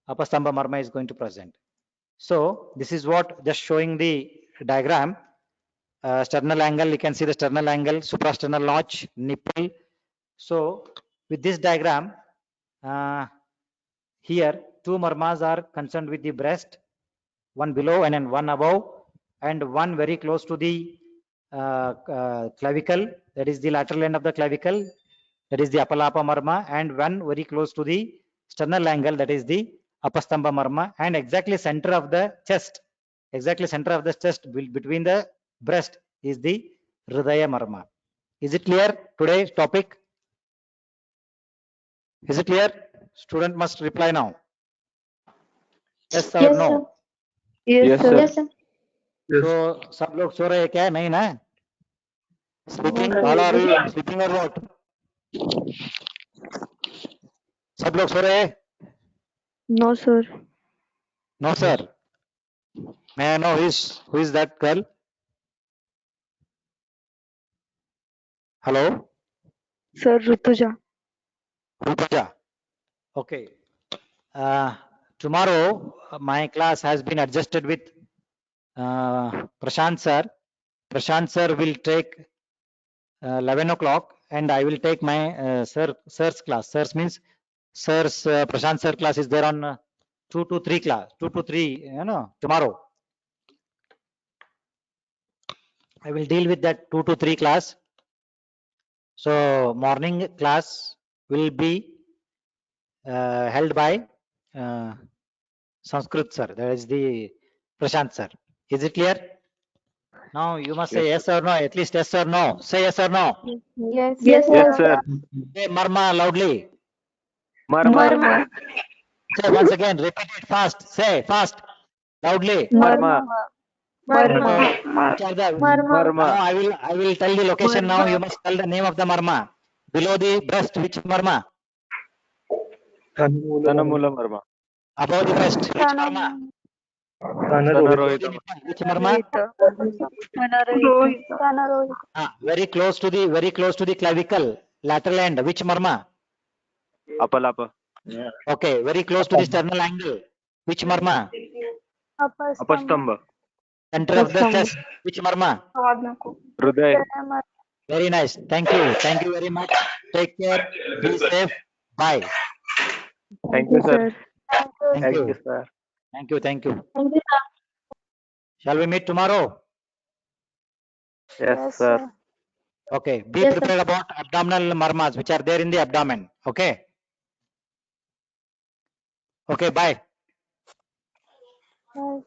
apastamba marma is going to present. So this is what, just showing the diagram. Sternal angle, you can see the sternal angle, suprasternal notch, nipple. So with this diagram, here two marmas are concerned with the breast, one below and then one above, and one very close to the clavicle, that is the lateral end of the clavicle, that is the apalapa marma, and one very close to the sternal angle, that is the apastamba marma, and exactly center of the chest, between the breast is the hridaya marma. Is it clear today's topic? Is it clear? Student must reply now. Yes or Yes, no? sir. Yes, Yes, sir. sir. Yes, sir. तो सब लोग सो रहे हैं क्या? नहीं ना? Sleeping? No, All sir. are you sleeping or what? सब लोग सो रहे हैं? No, sir. No, sir. May I know who is that girl? Hello? Sir, Rutuja. Rutuja. Okay. Tomorrow my class has been adjusted with Prashant sir. Prashant sir will take 11 o'clock and I will take my sir's class. Sir's means sir's Prashant sir class is there on 2 to 3 class, 2 to 3, tomorrow. I will deal with that 2 to 3 class. So morning class will be held by Sanskrit sir, that is the Prashant sir. Is it clear? Now you must say yes or no, at least yes or no. Say yes or no. Yes, Yes, Yes, sir. sir. Say marma loudly. Marma. Marma. Say once again, repeat it fast. Say fast, loudly. Marma. Marma. Which are the, Marma. Marma. now I will tell the location now. You must tell the name of the marma. Below the breast, which marma? Tanamula marma. Above the breast, which marma? Tanarohita. Which marma? Rohita. Very close to the clavicle, lateral end. Which marma? Apalapa. Okay, very close to the sternal angle. Which marma? Apastamba. Center of the chest. Which marma? Hriday. Very nice. Thank you. Thank you very much. Take care. Be safe. Bye. Thank you, sir. Thank Thank you. you, sir. Thank you. Thank you. Thank you, sir. Shall we meet tomorrow? Yes, sir. Okay. Be Yes, sir. prepared about abdominal marmas which are there in the abdomen. Okay. Okay. Bye. Bye.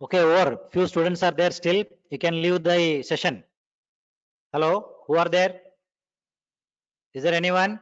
Okay. Over. Few students are there still. You can leave the session. Hello. Who are there? Is there anyone?